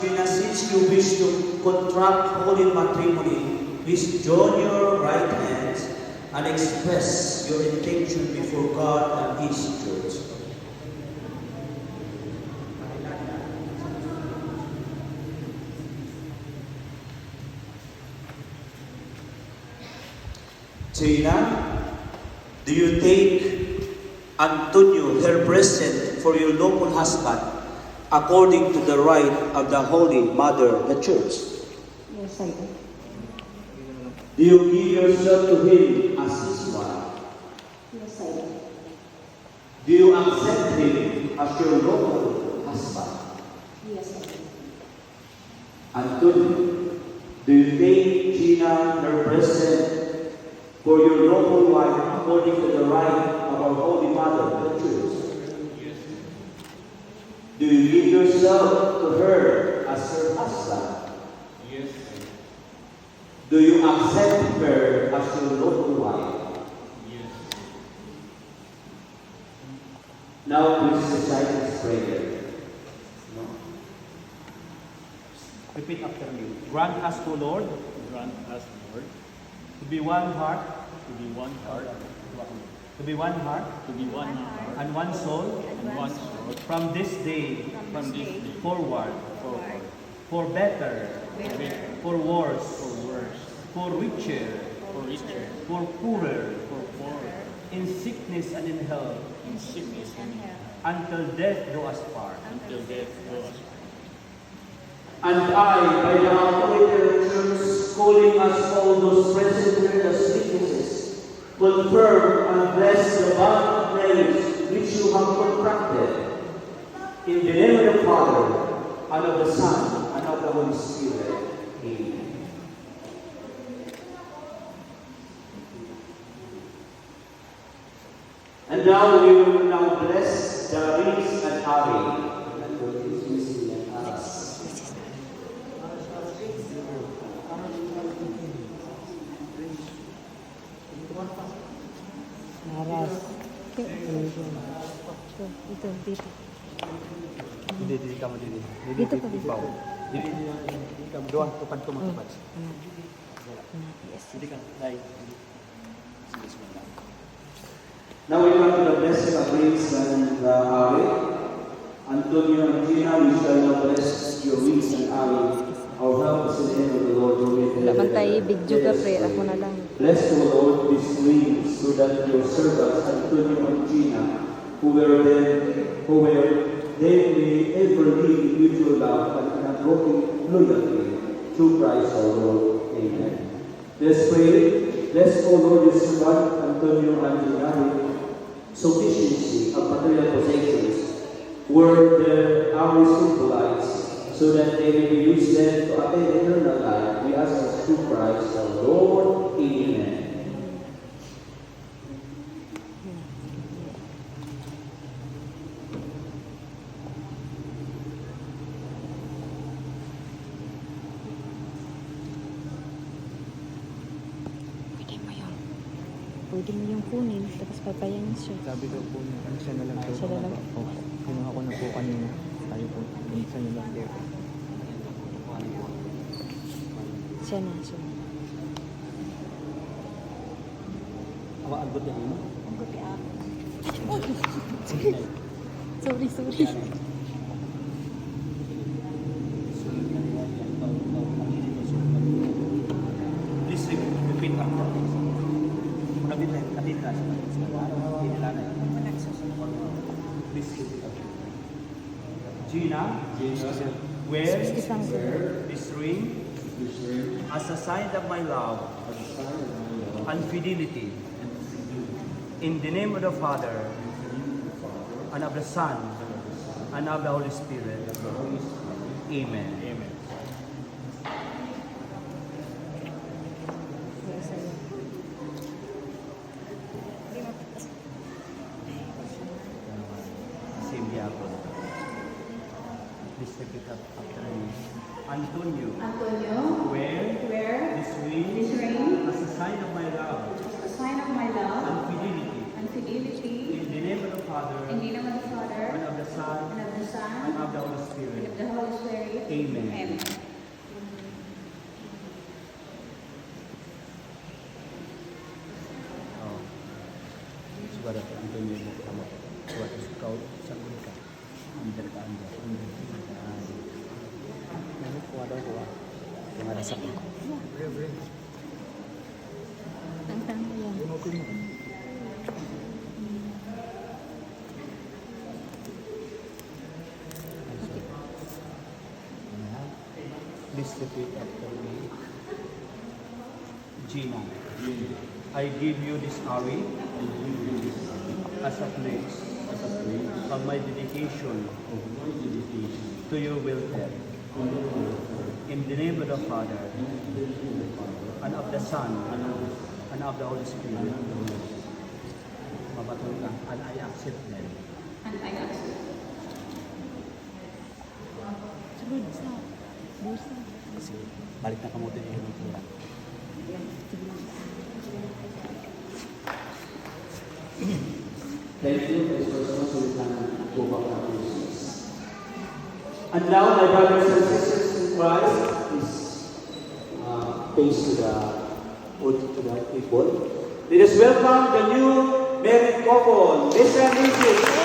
Since you wish to contract holy matrimony, please join your right hands and express your intention before God and His church. Gina, do you take Antonio, her present, for your lawful husband, according to the rite of the Holy Mother, the Church? Yes, I do. Do you give yourself to him as his wife? Yes, I do. Do you accept him as your lawful husband? Yes, I do. Antonio, do you take Gina, her present, for your lawful wife, according to the rite of our Holy Mother, the Church? Do you give yourself to her as her husband? Yes. Do you accept her as your lawful wife? Yes. Now please recite this prayer. No. Repeat after me. Grant us, O Lord, Grant us, Lord, to be one heart, to be one heart, to be one heart to be one heart, and one soul and one soul, from this day from this day forward, forward, for better, better, for worse, for worse, for richer, for richer, for poorer, for poorer, in sickness and in health, in sickness and health, until death do us part. until death do us part. And I, by the authority of the Church, calling us all those present here as witnesses, confirm and bless the bond of marriage which you have contracted. In the name of the Father, and of the Son, and of the Holy Spirit. Amen. And now we will now bless the rings and Ari. Aras. Ito, dito. Dili ka mo dili. Dito pa, dito. Dili ka mo doon tupad ko matupad. Yes. Dili ka dai. Now we come to the blessing of rings and Ari. Antonio and Gina, we shall now bless your rings and Ari. Our help is in the name of the Lord. Wala man tayo, video ka, prayer. Ako na lang. Bless, O Lord, these rings, so that your servants, Antonio and Gina, who were they may ever live in mutual love and unbroken loyalty through Christ our Lord. Amen. Let's pray. Bless, O Lord, your servant, Antonio and Gina, with sufficiency of material possessions, where the hour is symbolized, so that they may be used then to attain eternal life. We ask this through Christ our Lord. Amen. Pwede mo yung kunin, tapos papayan siya. Sabi daw po, ano siya na lang daw. Siya na lang? Opo. Kinuha ko na po kanina. Sabi po, siya na lang daw. Siya na, siya na. Awa agot ya mo. Ang gabi Sorry, sorry. Please repeat after me. Muna din katita sa kinilanay. Please repeat after me. Gina, wear this ring as a sign of my love and fidelity. In the name of the Father, and of the Son, and of the Holy Spirit. Amen. Amen. Same diapon. Please repeat after me. Antonio, wear Wear this ring this ring as a sign of my love a sign of my love and fidelity. and fidelity In the name of the Father, in the name of the Father, and of the Son, and of the Son, and of the Holy and Spirit. of the Holy Spirit. Amen. Amen. Oh. Suara ko, ang ganyan mo kamo. Suara ko, ikaw, sa ka. Ang dalagaan mo. Ang dalagaan mo. Ano, kuha daw kuha. Yung arasak ko. Ang tama yan. Please repeat after me. Gina, I give you this Ari as a place of my dedication to your will help. In the name of the Father, and of the Son, and of the Holy Spirit. Mabatong ka, and I accept them. And I accept. Sunod sa bulsa. Kasi balik na kamote yung tura. Thank you, Pastor Thomas, we can go back to Jesus. And now, my brothers and sisters in Christ, please face to the people. Let us welcome the new married couple, Lisa and Lucy.